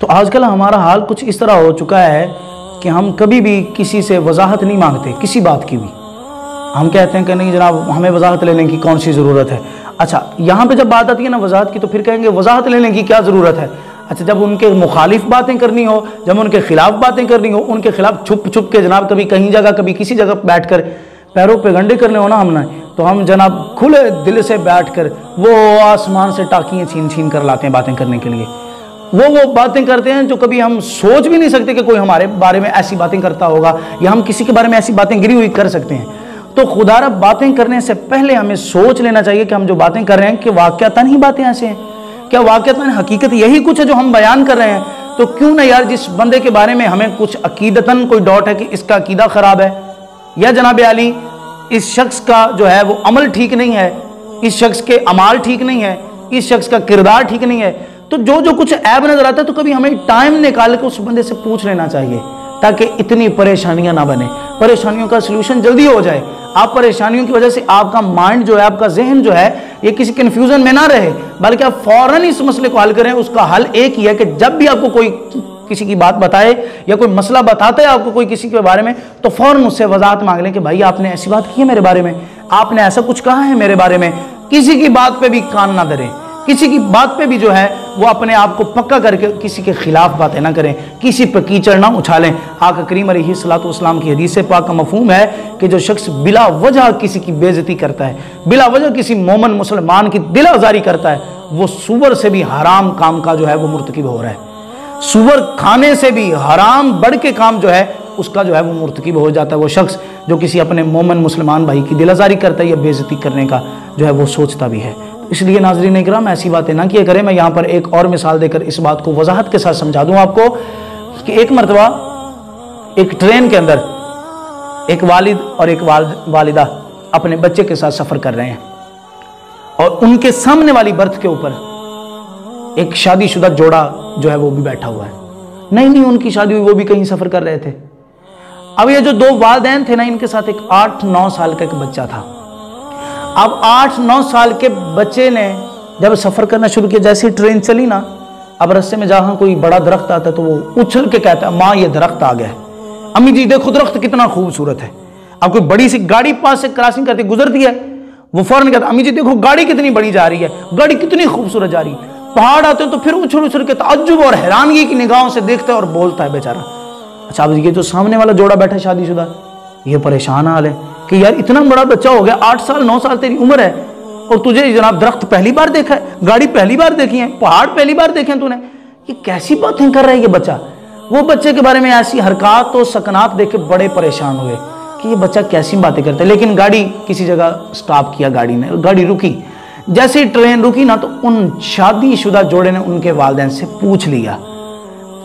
تو آج کل ہمارا حال کچھ اس طرح ہو چکا ہے کہ ہم کبھی بھی کسی سے وضاحت نہیں مانگتے کسی بات کی بھی. ہم کہتے ہیں کہ نہیں جناب ہمیں وضاحت لینے کی کون سی ضرورت ہے. اچھا یہاں پہ جب بات آتی ہے نا وضاحت کی تو پھر کہیں گے وضاحت لینے کی کیا ضرورت ہے. اچھا جب ان کے مخالف باتیں کرنی ہو, جب ان کے خلاف باتیں کرنی ہو, ان کے خلاف چھپ چھپ کے جناب کبھی کہیں جگہ کبھی کسی جگہ بیٹھ کر پیروں پہ گنڈے کرنے ہو نا ہم نے, تو ہم جناب کھلے دل سے بیٹھ کر وہ آسمان سے ٹاکیاں چھین چھین کر لاتے ہیں باتیں کرنے کے لیے. وہ باتیں کرتے ہیں جو کبھی ہم سوچ بھی نہیں سکتے کہ کوئی ہمارے بارے میں ایسی باتیں کرتا ہوگا یا ہم کسی کے بارے میں ایسی باتیں گری ہوئی کر سکتے ہیں. تو خدا را باتیں کرنے سے پہلے ہمیں سوچ لینا چاہیے کہ ہم جو باتیں کر رہے ہیں کہ واقعتاً ہی باتیں ایسے ہیں, کیا واقعتاً حقیقت یہی کچھ ہے جو ہم بیان کر رہے ہیں. تو کیوں نہ یار جس بندے کے بارے میں ہمیں کچھ عقیدتاً کوئی ڈاؤٹ ہے کہ اس کا عقیدہ خراب ہے یا جناب علی اس شخص کا جو ہے وہ عمل ٹھیک نہیں ہے, اس شخص کے اعمال ٹھیک نہیں ہے, اس شخص کا کردار ٹھیک نہیں ہے, تو جو کچھ عیب نظر آتا ہے تو کبھی ہمیں ٹائم نکال کے اس بندے سے پوچھ لینا چاہیے تاکہ اتنی پریشانیاں نہ بنے, پریشانیوں کا سلوشن جلدی ہو جائے. آپ پریشانیوں کی وجہ سے آپ کا مائنڈ جو ہے آپ کا ذہن جو ہے یہ کسی کنفیوژن میں نہ رہے بلکہ آپ فوراً اس مسئلے کو حل کریں. اس کا حل ایک ہی ہے کہ جب بھی آپ کو کوئی کسی کی بات بتائے یا کوئی مسئلہ بتاتا ہے آپ کو کوئی کسی کے بارے میں تو فوراً مجھ سے وضاحت مانگ لیں کہ بھائی آپ نے ایسی بات کی ہے میرے بارے میں, آپ نے ایسا کچھ کہا ہے میرے بارے میں. کسی کی بات پہ بھی کان نہ دھریں, کسی کی بات پہ بھی جو ہے وہ اپنے آپ کو پکا کر کے کسی کے خلاف باتیں نہ کریں, کسی پہ کیچڑ نہ اچھالیں. آقا کریم علیہ الصلوۃ والسلام کی حدیث پاک کا مفہوم ہے کہ جو شخص بلا وجہ کسی کی بے عزتی کرتا ہے, بلا وجہ کسی مومن مسلمان کی دل آزاری کرتا ہے, وہ سور سے بھی حرام کام کا جو ہے وہ مرتکب ہو رہا ہے. سور کھانے سے بھی حرام بڑھ کے کام جو ہے اس کا جو ہے وہ مرتکب ہو جاتا ہے وہ شخص جو کسی اپنے مومن مسلمان بھائی کی دل آزاری کرتا ہے یا بے عزتی کرنے کا جو ہے وہ سوچتا بھی ہے. اس لیے ناظرین اکرام ایسی باتیں نہ کیا کریں. میں یہاں پر ایک اور مثال دے کر اس بات کو وضاحت کے ساتھ سمجھا دوں آپ کو کہ ایک مرتبہ ایک ٹرین کے اندر ایک والد اور ایک والدہ اپنے بچے کے ساتھ سفر کر رہے ہیں اور ان کے سامنے والی برتھ کے اوپر ایک شادی شدہ جوڑا جو ہے وہ بھی بیٹھا ہوا ہے. نہیں ان کی شادی ہوئی, وہ بھی کہیں سفر کر رہے تھے. اب یہ جو دو والدین تھے نا ان کے ساتھ ایک 8-9 سال کا ایک بچہ تھا. اب 8-9 سال کے بچے نے جب سفر کرنا شروع کیا, جیسے ٹرین چلی نا, اب رستے میں جہاں کوئی بڑا درخت آتا ہے تو وہ اچھل کے کہتا ہے ماں یہ درخت آ گیا ہے, امی جی دیکھو درخت کتنا خوبصورت ہے. اب کوئی بڑی سی گاڑی پاس سے کراسنگ کرتی گزرتی ہے, وہ فوراً کہتا ہے امی جی دیکھو گاڑی کتنی بڑی جا رہی ہے, گاڑی کتنی خوبصورت جا رہی ہے. پہاڑ آتے ہیں تو پھر اچھل کے تعجب اور حیرانگی کی نگاہوں سے دیکھتا ہے اور بولتا ہے بیچارہ. اچھا اب یہ جو سامنے والا جوڑا بیٹھا ہے شادی شدہ, یہ پریشان حال ہے کہ یار اتنا بڑا بچہ ہو گیا, 8 سال 9 سال تیری عمر ہے اور تجھے جناب درخت پہلی بار دیکھا ہے, گاڑی پہلی بار دیکھی ہے, پہاڑ پہلی بار دیکھے ہیں تو نے, یہ کیسی باتیں کر رہا ہے یہ بچہ. وہ بچے کے بارے میں ایسی حرکات و سکنات دیکھ کے بڑے پریشان ہوئے کہ یہ بچہ کیسی باتیں کرتا ہے. لیکن گاڑی کسی جگہ سٹاپ کیا, گاڑی نے, گاڑی رکی. جیسے ہی ٹرین رکی نا تو ان شادی شدہ جوڑے نے ان کے والدین سے پوچھ لیا,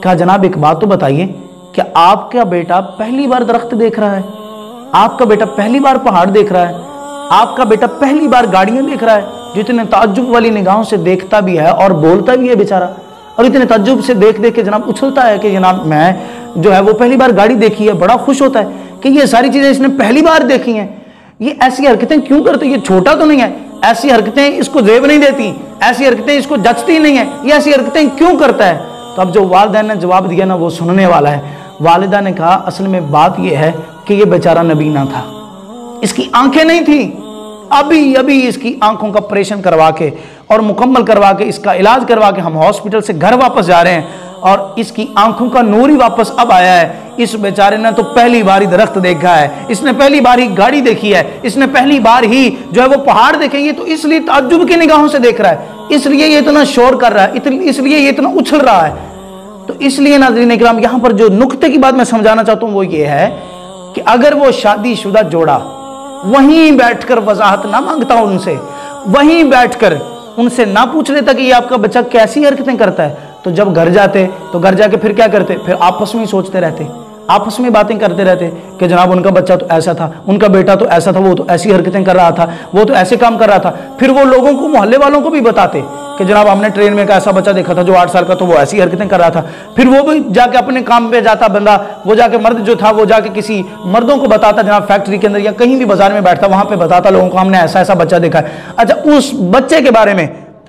کہا جناب ایک بات تو بتائیے, کہ آپ کا بیٹا پہلی بار درخت دیکھ رہا ہے, آپ کا بیٹا پہلی بار پہاڑ دیکھ رہا ہے, آپ کا بیٹا پہلی بار گاڑیاں دیکھ رہا ہے, جو اتنے تعجب والی نگاہوں سے دیکھتا بھی ہے اور بولتا بھی ہے بیچارہ, اور اتنے تعجب سے دیکھ کے جناب اچھلتا ہے کہ جناب میں جو ہے وہ پہلی بار گاڑی دیکھی ہے, بڑا خوش ہوتا ہے کہ یہ ساری چیزیں اس نے پہلی بار دیکھی ہیں. یہ ایسی حرکتیں کیوں کرتے, یہ چھوٹا تو نہیں ہے, ایسی حرکتیں اس کو زیب نہیں دیتی, ایسی حرکتیں اس کو جچتی نہیں ہیں, یہ ایسی حرکتیں کیوں کرتا ہے. تو اب جو والدین نے جواب دیا نا وہ سننے والا ہے. والدہ نے کہا اصل میں بات یہ ہے کہ یہ بیچارہ نبینا تھا, اس کی آنکھیں نہیں تھیں, ابھی اس کی آنکھوں کا آپریشن کروا کے اور مکمل کروا کے اس کا علاج کروا کے ہم ہاسپٹل سے گھر واپس جا رہے ہیں اور اس کی آنکھوں کا نور ہی واپس اب آیا ہے. اس بیچارے نے تو پہلی بار ہی درخت دیکھا ہے, اس نے پہلی بار ہی گاڑی دیکھی ہے, اس نے پہلی بار ہی جو ہے وہ پہاڑ دیکھیں. یہ تو اس لیے تعجب کی نگاہوں سے دیکھ رہا ہے, اس لیے یہ اتنا شور کر رہا ہے, اس لیے یہ اتنا اچھل رہا ہے. تو اس لیے ناظرین اکرام یہاں پر جو نقطے کی بات میں سمجھانا چاہتا ہوں وہ یہ ہے کہ اگر وہ شادی شدہ جوڑا وہیں بیٹھ کر وضاحت نہ مانگتا ان سے, وہیں بیٹھ کر ان سے نہ پوچھ لیتا کہ یہ آپ کا بچہ کیسی حرکتیں کرتا ہے, تو جب گھر جاتے تو گھر جا کے پھر کیا کرتے, پھر آپس میں ہی سوچتے رہتے, آپس میں باتیں کرتے رہتے کہ جناب ان کا بچہ تو ایسا تھا, ان کا بیٹا تو ایسا تھا, وہ تو ایسی حرکتیں کر رہا تھا, وہ تو ایسے کام کر رہا تھا. پھر وہ لوگوں کو, محلے والوں کو بھی بتاتے کہ جناب ہم نے ٹرین میں ایک ایسا بچہ دیکھا تھا جو 8 سال کا, تو وہ ایسی حرکتیں کر رہا تھا. پھر وہ بھی جا کے اپنے کام پہ جاتا بندہ, وہ جا کے مرد جو تھا وہ جا کے کسی مردوں کو بتاتا, جناب فیکٹری کے اندر یا کہیں بھی بازار میں بیٹھتا, وہاں پہ بتاتا لوگوں کو ہم نے ایسا ایسا بچہ دیکھا ہے. اچھا اس بچے کے بارے میں